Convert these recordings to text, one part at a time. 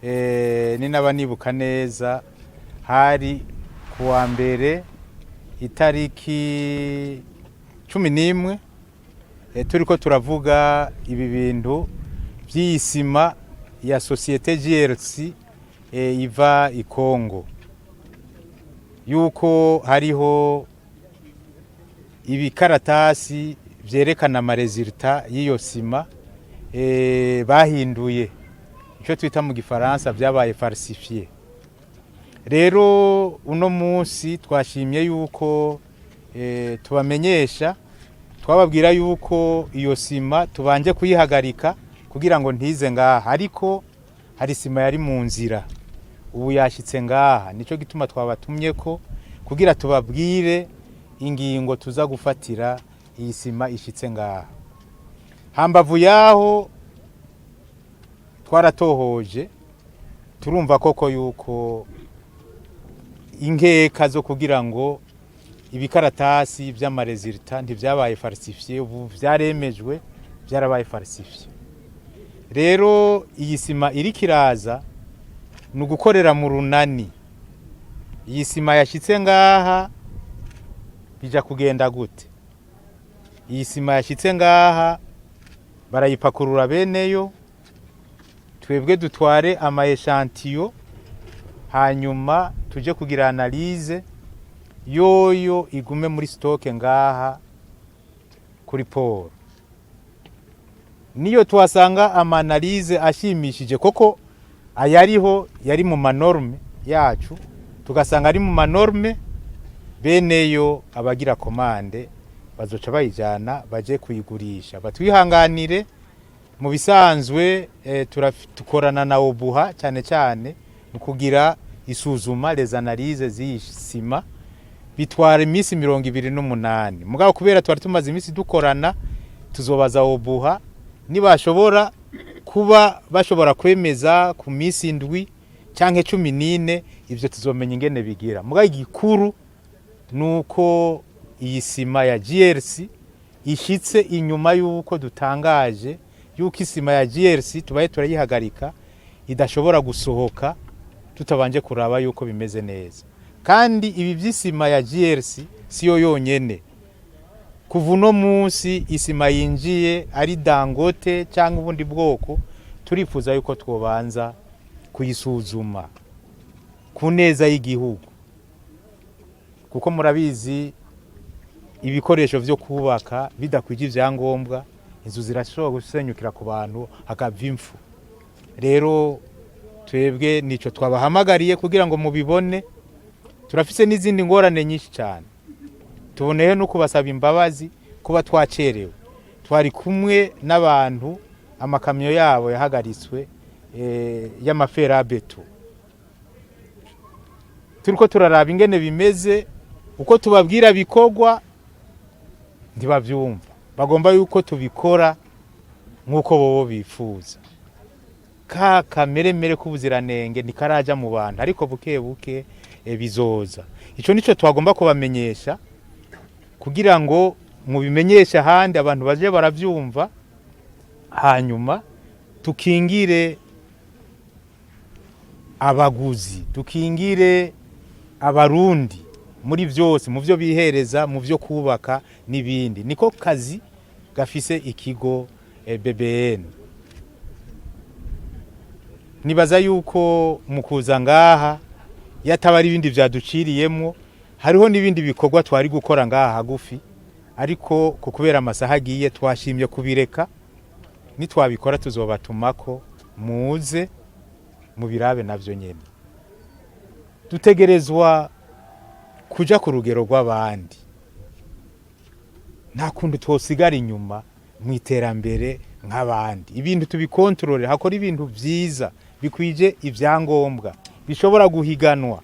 ni naba nibuka neza hari kuwa mbere itariki 11 turiko turavuga ibi bintu by'isima ya societe GRC iva i Kongo, yuko hariho ibikaratasi vyerekana amaresulta y'iyo sima bahinduye, icyo twita mu gifaransa byabaye falsifié. Rero uno munsi twashimye yuko tubamenyesha, twababwira yuko iyo sima tubanje kuyihagarika kugira ngo ntize ngaha, ariko hari sima yari mu nzira ubu yashitse ngaha. Nico gituma twabatumye ko kugira tubabwire ingingo tuza gufatira iyi sima ishitse ngaha. Hambavu yaho twaratohoje, turumva koko yuko inkeka zo kugira ngo ibikaratasi by'amaresulta ntivyabaye falsifié, ubu vyaremejwe byarabaye falsifié. Rero iyi sima iri kiraza nugukorera mu runani. Iyi sima yashitse ngaha bija kugenda gute? Iyi sima yashitse ngaha barayipakurura beneyo, twebwe dutware ama echantillon, hanyuma tuje kugira analyse yoyo igume muri stock ngaha kuri port. Niyo twasanga ama analyse ashimishije koko ayariho yari mu manorme yacu, tugasanga ari mu manorme, beneyo abagira komande bazoca bayijana baje kuyigurisha. Batwihanganire, mu bisanzwe tukorana na Obuha cyane cyane mu kugira isuzuma les analyses z'isima, bitwara imisi 28. Mugabo kubera twari tumaze imisi dukorana, tuzobaza Obuha nibashobora kuba bashobora kwemeza ku misi 7 canke 14, ivyo tuzomenya ingene bigira. Mugabo igikuru nuko iyi sima ya GRC ishitse inyuma yuko dutangaje yuko isima ya GRC tubaye turayihagarika, idashobora gusohoka tutabanje kuraba yuko bimeze neza. Kandi ibi by'isima ya GRC siyo yonyene. Kuva uno munsi isima yinjiye ari Dangote cyangwa ubundi bwoko, turifuza yuko twobanza kuyisuzuma ku neza y'igihugu, kuko murabizi ibikoresho vyo kubaka bidakwije ivyangombwa, inzu zirashobora gusenyukira ku bantu hakava impfu. Rero twebwe nico twabahamagariye kugira ngo mubibone. Turafise n'izindi ngorane nyinshi cyane, tuboneyeho no kubasaba imbabazi kuba twacerewe. Twari kumwe n'abantu amakamyo yabo yahagaritswe y'amafera beto, turiko turaraba ingene bimeze, uko tubabwira bikogwa ntibavyumva, bagomba yuko tubikora nkuko bobo bifuza. Kameremere k'ubuziranenge nikaraja mu bantu, ariko buke buke bizoza. Ico nico twagomba kubamenyesha kugira ngo mubimenyesha handi abantu baje baravyumva, hanyuma tukingire abaguzi, tukingire abarundi muri vyose, mu vyo bihereza, mu vyo kubaka n'ibindi. Niko kazi gafise ikigo BBN. Nibaza yuko mukuza ngaha yatabari ibindi vyaduciriyemo, hariho n'ibindi bikorwa twari gukora ngaha hagufi, ariko kubera amasaha agiye twashimye kubireka. Nitwabikora tuzobatumako muze mubirabe navyo nyene. Dutegerezwa kuja ku rugero rw'abandi, nta kundi twosigara inyuma mu iterambere nk'abandi. Ibintu tubikontrole, hakora ibintu vyiza bikwije ivyangombwa, bishobora guhiganwa,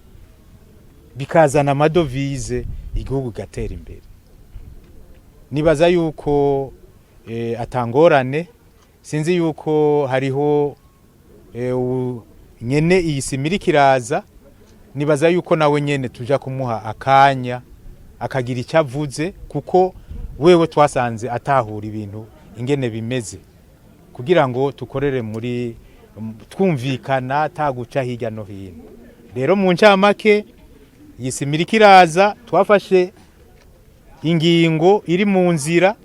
bikazana amadovize, igihugu gatera imbere. Nibaza yuko atangorane, sinzi yuko hariho nyene iyi simiri kiraza. Nibaza yuko nawe nyene tuja kumuha akanya akagira icyo avuze, kuko wewe twasanze atahura ibintu ingene bimeze, kugira ngo tukorere muri twumvikana taguca hirya no hino. Rero mu ncamake yisima iriko iraza, twafashe ingingo iri mu nzira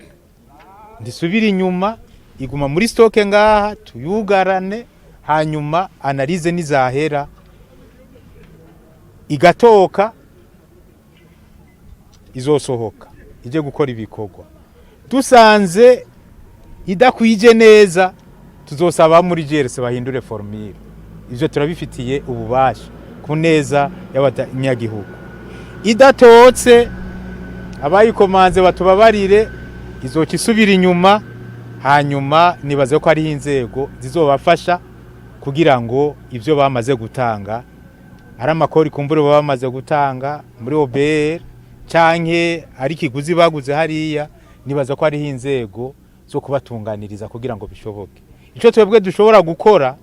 ndisubira inyuma, iguma muri stoke ngaha tuyugarane, hanyuma analize nizahera igatoka izosohoka ije gukora ibikorwa. Dusanze idakwije neza tuzosaba muri GRC bahindure formule. Ivyo turabifitiye ububasha ku neza y'abanyagihugu. Idatotse abayikomanze batubabarire, izoca isubira inyuma, hanyuma nibaze ko ari inzego zizobafasha kugira ngo ivyo bamaze gutanga ari amakori kumbure bamaze gutanga muri OBR canke ari kiguzi baguze hariya, nibaza ko ari inzego zo kubatunganiriza kugira ngo bishoboke. Ico twebwe dushobora gukora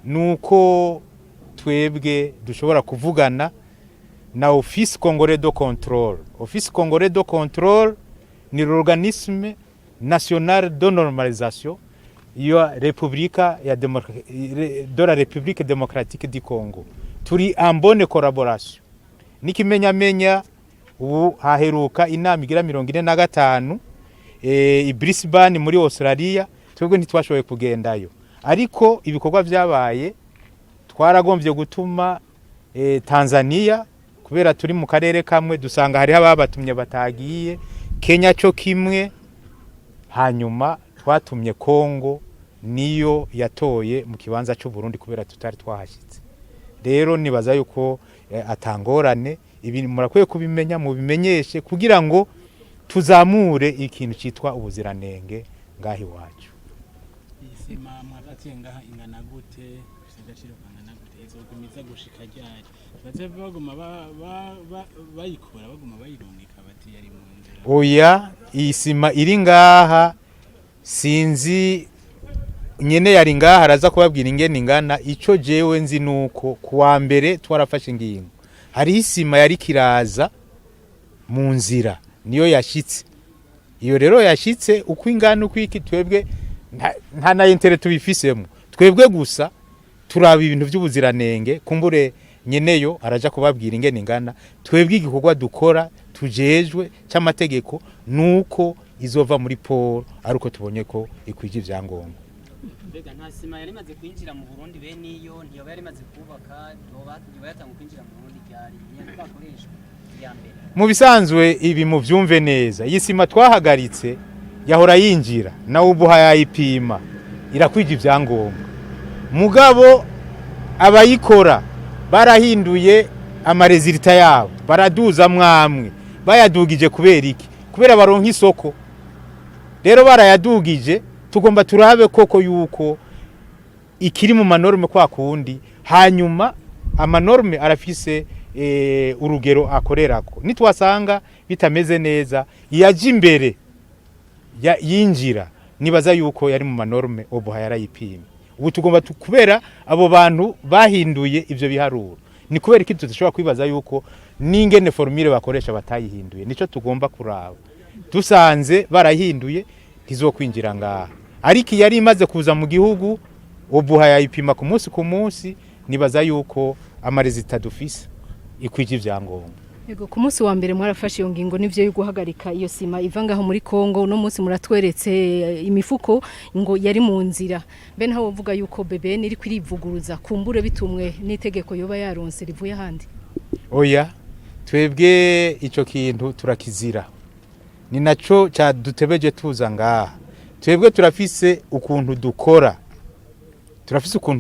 nuko twebwe dushobora kuvugana na Office Congolais de Contrôle. Office Congolais de Contrôle ni l'organisme national de normalisation de la République démocratique du Congo. Turi en bonne collaboration. Nikimenyamenya ubu haheruka inama igira 45 i Brisbane muri Australia, twebwe ntitwashoboye kugendayo, ariko ibikorwa byabaye twaragombye gutuma Tanzania kubera turi mu karere kamwe, dusanga hari ababatumye batagiye, Kenya cyo kimwe, hanyuma twatumye Kongo niyo yatoye mu kibanza cy'u Burundi kubera tutari twahashitse. Rero nibaza yuko atangorane ibi murakwiye kubimenya, mu bimenyeshe kugira ngo tuzamure ikintu cyitwa ubuziranenge ngahi wacu. Isima mwagatie ngaha ingana gute, agaciro kangana gute, izogumiza gushika ryari? Baze baguma bayikora baguma bayirungika bati yari mu nzira. Oya, isima iri ngaha sinzi nyene yari ngaha araza kubabwira ingene ingana. Ico jewe nzi nuko kuwa mbere twarafashe ingingo, hari isima yari kiraza mu nzira niyo yashitse. Iyo rero yashitse uko ingana uko iki, twebwe nta na internet tubifisemo, twebwe gusa turaba ibintu by'ubuziranenge, kumbure nyeneyo araja kubabwira ingene ingana. Twebwe igikorwa dukora tujejwe cy'amategeko nuko izova muri port aruko tubonye ko ikwije ivyangombwa. Mbega nta sima yari maze kwinjira mu Burundi be niyo ntiyo yari maze kubaka, ntiyo yatanga kwinjira mu Burundi ryari nyine twakoreshwa ya mbere. Mu bisanzwe ibi mu vyumve neza, yisima twahagaritse yahora yinjira na ubu hayayipima irakwije ivyangombwa, mugabo abayikora barahinduye amaresultat yabo, baraduza mwamwe, bayadugije kubera iki? Kubera baronka isoko. Rero barayadugije, tugomba turabe koko yuko ikiri mu manorme kwa kundi, hanyuma amanorme arafise urugero akorerako. Nitwasanga bitameze neza yaje imbere yinjira, nibaza yuko yari mu manorme obo yarayipima. Ubu tugomba kubera abo bantu bahinduye ivyo biharuro, ni kubera iki tudashobora kwibaza yuko n'ingene formule bakoresha batayihinduye. Nico tugomba kuraba, dusanze barahinduye ntizokwinjira ngaha. Ariko yari imaze kuza mu gihugu ubu hayayipima ku munsi, nibaza yuko amaresultat dufise ikwije ivyangombwa. Yego, ku munsi wa mbere mwarafashe iyo ngingo nivyo yo guhagarika iyo sima iva ngaho muri Kongo. No munsi muratweretse imifuko ngo yari mu nzira. Mbe ntaho uvuga yuko BBN iri kwirivuguruza kumbure bitumwe n'itegeko yoba yaronse rivuye handi? Oya, twebwe ico kintu turakizira, ni naco cadutebeje tuza ngaha. Twebwe turafise ukuntu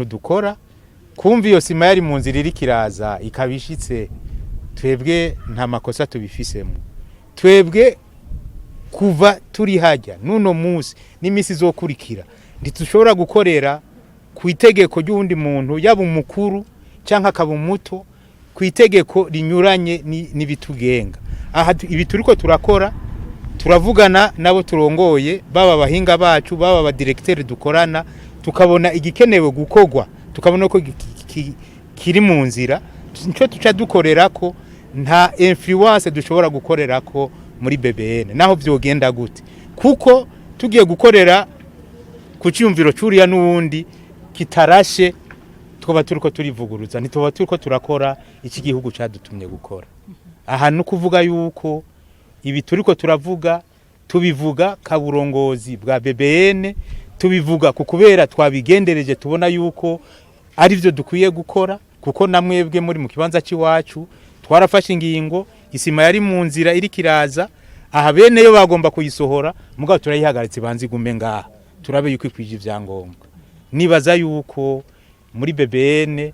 dukora, kumva iyo sima yari mu nzira iri kiraza ikabishitse, twebwe nta makosa tubifisemo. Twebwe kuva turi hajya nuno munsi n'imisi zokurikira ntitushobora gukorera ku itegeko ry'undi muntu, yaba umukuru canka akaba umuto, ku itegeko rinyuranye n'ibitugenga. Aha ibi turiko turakora, turavugana nabo turongoye, baba bahinga bacu, baba ba directeur dukorana, tukabona igikenewe gukogwa, tukabona ko kiri mu nzira, nico tuca dukorerako. Nta influence dushobora gukorerako muri BBN naho vyogenda gute, kuko tugiye gukorera ku cyumviro cyuriya n'uwundi kitarashe twaba turiko turivuguruza ntituba turiko turakora iki gihugu cadutumye gukora. Aha no kuvuga yuko ibi turiko turavuga tubivuga kaburongozi bwa BBN, tubivuga kukubera twabigendereje tubona yuko ari byo dukwiye gukora, kuko namwebwe muri mu kibanza cy'iwacu twarafashe ingingo, isima yari mu nzira iri kiraza, aha bene yo bagomba kuyisohora, mugabo turayihagaritse banzi gume ngaha turabe yuko ikwije ivyangombwa. Nibaza yuko muri BBN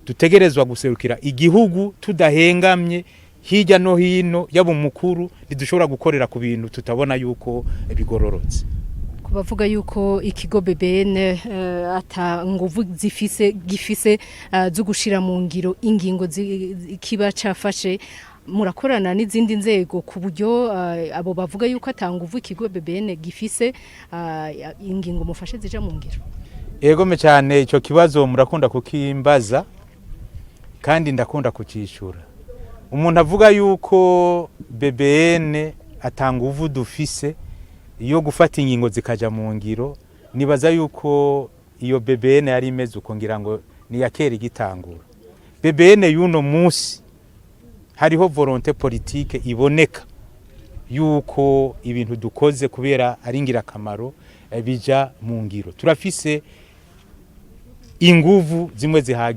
dutegerezwa guserukira igihugu tudahengamye hirya no hino yabo mukuru, ntidushobora gukorera ku bintu tutabona yuko bigororotse. Kubavuga yuko ikigo BBN ata nguvu gifise zo gushira mu ngiro ingingo kiba cafashe, murakorana n'izindi nzego ku buryo abo bavuga yuko atanguvu ikigo BBN gifise ingingo mufashe zija mu ngiro. Egome cyane ico kibazo murakunda kukimbaza kandi ndakunda kucishura. Umuntu avuga yuko BBN atanguvu dufise iyo gufata ingingo zikaja mu ngiro, nibaza yuko iyo BBN yari imeze uko ngira ngo ni yakera igitangura. BBN yuno musi hariho volonté politique iboneka yuko ibintu dukoze kubera ari ngira kamaro bija mu ngiro. Turafise inguvu zimwe zihagi